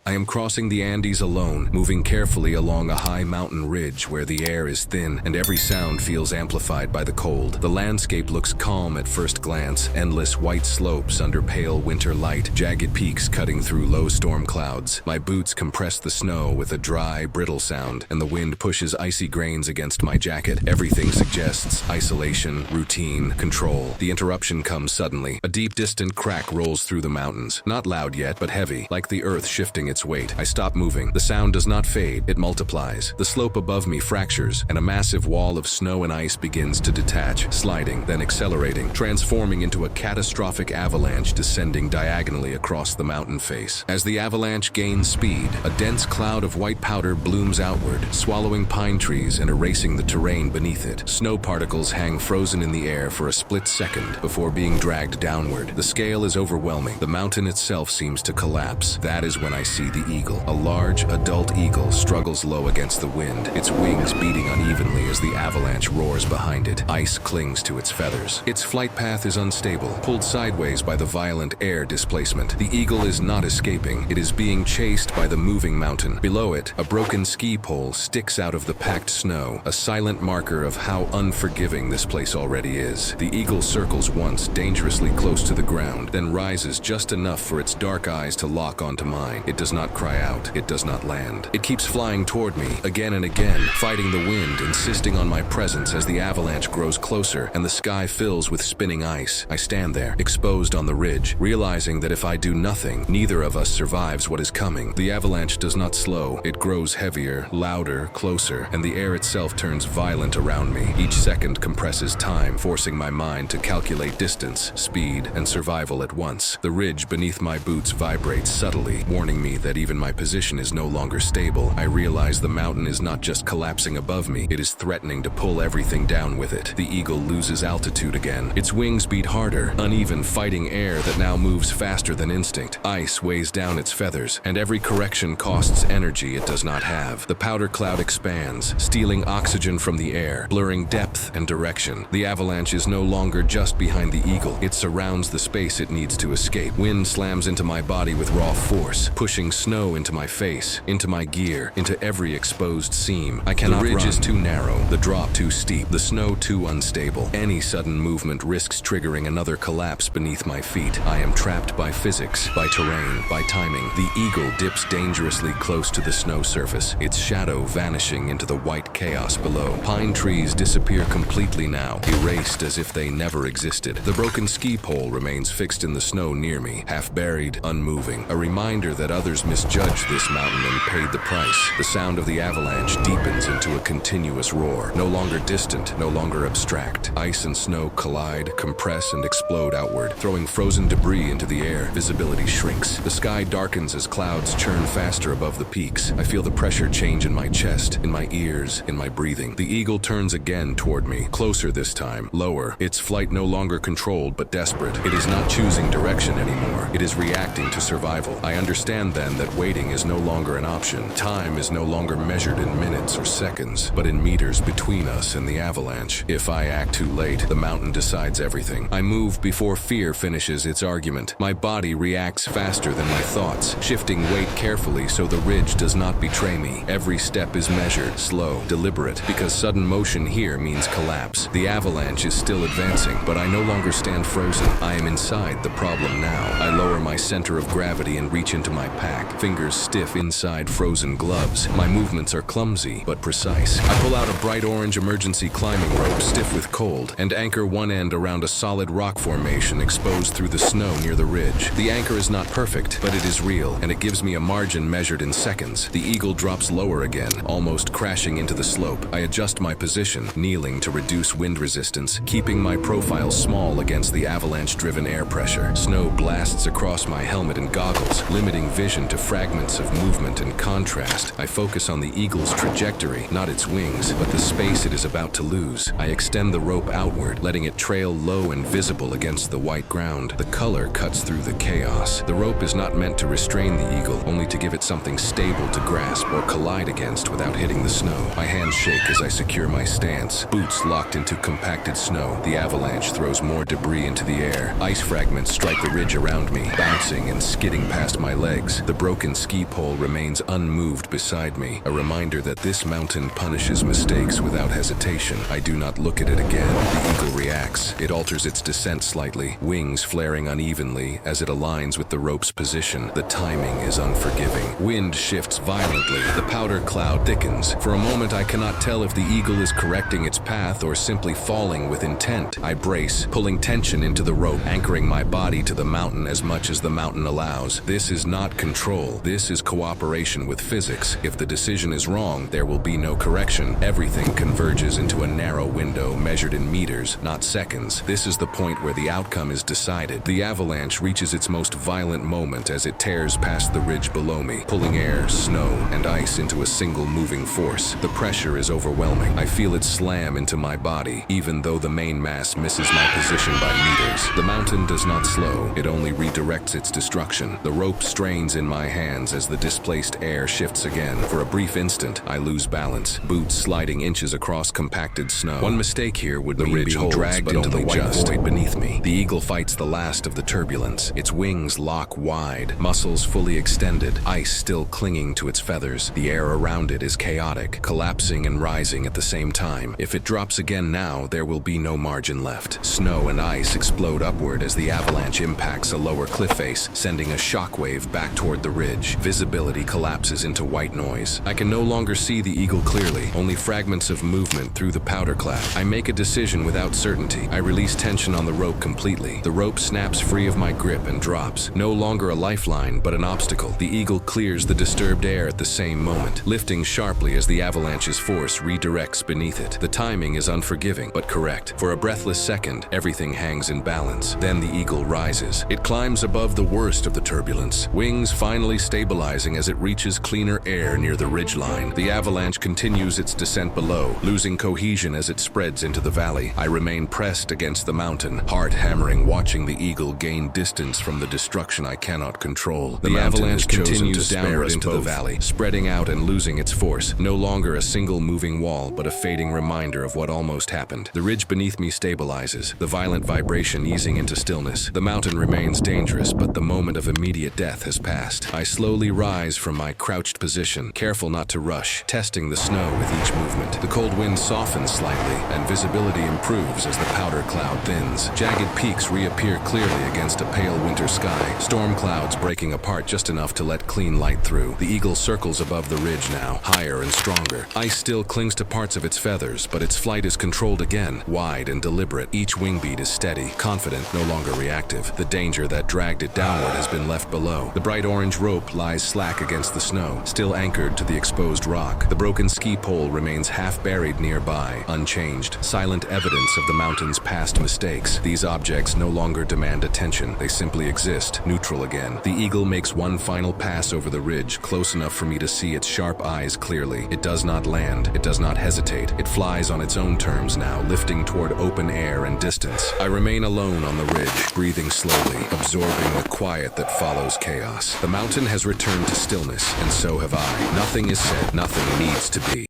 I am crossing the Andes alone, moving carefully along a high mountain ridge where the air is thin and every sound feels amplified by the cold. The landscape looks calm at first glance, endless white slopes under pale winter light, jagged peaks cutting through low storm clouds. My boots compress the snow with a dry, brittle sound, and the wind pushes icy grains against my jacket. Everything suggests isolation, routine, control. The interruption comes suddenly. A deep, distant crack rolls through the mountains. Not loud yet, but heavy, like the earth shifting its weight. I stop moving. The sound does not fade, it multiplies. The slope above me fractures, and a massive wall of snow and ice begins to detach, sliding, then accelerating, transforming into a catastrophic avalanche descending diagonally across the mountain face. As the avalanche gains speed, a dense cloud of white powder blooms outward, swallowing pine trees and erasing the terrain beneath it. Snow particles hang frozen in the air for a split second before being dragged downward. The scale is overwhelming. The mountain itself seems to collapse. That is when I see the eagle. A large, adult eagle struggles low against the wind, its wings beating unevenly as the avalanche roars behind it. Ice clings to its feathers. Its flight path is unstable, pulled sideways by the violent air displacement. The eagle is not escaping. It is being chased by the moving mountain. Below it, a broken ski pole sticks out of the packed snow, a silent marker of how unforgiving this place already is. The eagle circles once, dangerously close to the ground, then rises just enough for its dark eyes to lock onto mine. It does not cry out. It does not land. It keeps flying toward me, again and again, fighting the wind, insisting on my presence as the avalanche grows closer and the sky fills with spinning ice. I stand there, exposed on the ridge, realizing that if I do nothing, neither of us survives what is coming. The avalanche does not slow. It grows heavier, louder, closer, and the air itself turns violent around me. Each second compresses time, forcing my mind to calculate distance, speed, and survival at once. The ridge beneath my boots vibrates subtly, warning me that even my position is no longer stable. I realize the mountain is not just collapsing above me, it is threatening to pull everything down with it. The eagle loses altitude again. Its wings beat harder, uneven, fighting air that now moves faster than instinct. Ice weighs down its feathers, and every correction costs energy it does not have. The powder cloud expands, stealing oxygen from the air, blurring depth and direction. The avalanche is no longer just behind the eagle. It surrounds the space it needs to escape. Wind slams into my body with raw force, pushing snow into my face, into my gear, into every exposed seam. I cannot run. The ridge is too narrow, the drop too steep, the snow too unstable. Any sudden movement risks triggering another collapse beneath my feet. I am trapped by physics, by terrain, by timing. The eagle dips dangerously close to the snow surface, its shadow vanishing into the white chaos below. Pine trees disappear completely now, erased as if they never existed. The broken ski pole remains fixed in the snow near me, half buried, unmoving. A reminder that others misjudged this mountain and paid the price. The sound of the avalanche deepens into a continuous roar, no longer distant, no longer abstract. Ice and snow collide, compress, and explode outward, throwing frozen debris into the air. Visibility shrinks. The sky darkens as clouds churn faster above the peaks. I feel the pressure change in my chest, in my ears, in my breathing. The eagle turns again toward me, closer this time, lower. Its flight no longer controlled but desperate. It is not choosing direction anymore. It is reacting to survival. I understand then that waiting is no longer an option. Time is no longer measured in minutes or seconds, but in meters between us and the avalanche. If I act too late, the mountain decides everything. I move before fear finishes its argument. My body reacts faster than my thoughts, shifting weight carefully so the ridge does not betray me. Every step is measured, slow, deliberate, because sudden motion here means collapse. The avalanche is still advancing, but I no longer stand frozen. I am inside the problem now. I lower my center of gravity and reach into my pack, fingers stiff inside frozen gloves. My movements are clumsy, but precise. I pull out a bright orange emergency climbing rope, stiff with cold, and anchor one end around a solid rock formation exposed through the snow near the ridge. The anchor is not perfect, but it is real, and it gives me a margin measured in seconds. The eagle drops lower again, almost crashing into the slope. I adjust my position, kneeling to reduce wind resistance, keeping my profile small against the avalanche-driven air pressure. Snow blasts across my helmet and goggles, limiting vision to fragments of movement and contrast. I focus on the eagle's trajectory, not its wings, but the space it is about to lose. I extend the rope outward, letting it trail low and visible against the white ground. The color cuts through the chaos. The rope is not meant to restrain the eagle, only to give it something stable to grasp or collide against without hitting the snow. My hands shake as I secure my stance, boots locked into compacted snow. The avalanche throws more debris into the air. Ice fragments strike the ridge around me, bouncing and skidding past my legs. The broken ski pole remains unmoved beside me, a reminder that this mountain punishes mistakes without hesitation. I do not look at it again. The eagle reacts. It alters its descent slightly, wings flaring unevenly as it aligns with the rope's position. The timing is unforgiving. Wind shifts violently. The powder cloud thickens. For a moment, I cannot tell if the eagle is correcting its path or simply falling with intent. I brace, pulling tension into the rope, anchoring my body to the mountain as much as the mountain allows. This is not control. This is cooperation with physics. If the decision is wrong, there will be no correction. Everything converges into a narrow window measured in meters, not seconds. This is the point where the outcome is decided. The avalanche reaches its most violent moment as it tears past the ridge below me, pulling air, snow, and ice into a single moving force. The pressure is overwhelming. I feel it slam into my body, even though the main mass misses my position by meters. The mountain does not slow. It only redirects its destruction. The rope strains in my hands as the displaced air shifts again. For a brief instant, I lose balance, boots sliding inches across compacted snow. One mistake here would mean being dragged into the white void beneath me. The eagle fights the last of the turbulence. Its wings lock wide, muscles fully extended, ice still clinging to its feathers. The air around it is chaotic, collapsing and rising at the same time. If it drops again now, there will be no margin left. Snow and ice explode upward as the avalanche impacts a lower cliff face, sending a shockwave back toward the ridge. Visibility collapses into white noise. I can no longer see the eagle clearly, only fragments of movement through the powder cloud. I make a decision without certainty. I release tension on the rope completely. The rope snaps free of my grip and drops. No longer a lifeline, but an obstacle. The eagle clears the disturbed air at the same moment, lifting sharply as the avalanche's force redirects beneath it. The timing is unforgiving, but correct. For a breathless second, everything hangs in balance. Then the eagle rises. It climbs above the worst of the turbulence, wings finally stabilizing as it reaches cleaner air near the ridgeline. The avalanche continues its descent below, losing cohesion as it spreads into the valley. I remain pressed against the mountain, heart hammering, watching the eagle gain distance from the destruction I cannot control. The avalanche continues downward into the valley, spreading out and losing its force. No longer a single moving wall, but a fading reminder of what almost happened. The ridge beneath me stabilizes, the violent vibration easing into stillness. The mountain remains dangerous, but the moment of immediate death has passed. I slowly rise from my crouched position, careful not to rush, testing the snow with each movement. The cold wind softens slightly, and visibility improves as the powder cloud thins. Jagged peaks reappear clearly against a pale winter sky, storm clouds breaking apart just enough to let clean light through. The eagle circles above the ridge now, higher and stronger. Ice still clings to parts of its feathers, but its flight is controlled again, wide and deliberate. Each wing beat is steady, confident, no longer reactive. The danger that dragged it downward has been left below. The bright orange rope lies slack against the snow, still anchored to the exposed rock. The broken ski pole remains half buried nearby, unchanged, silent evidence of the mountain's past mistakes. These objects no longer demand attention. They simply exist, neutral again. The eagle makes one final pass over the ridge, close enough for me to see its sharp eyes clearly. It does not land. It does not hesitate. It flies on its own terms now, lifting toward open air and distance. I remain alone on the ridge, breathing slowly, absorbing the quiet that follows chaos. The mountain has returned to stillness, and so have I. Nothing is said. Nothing needs to be.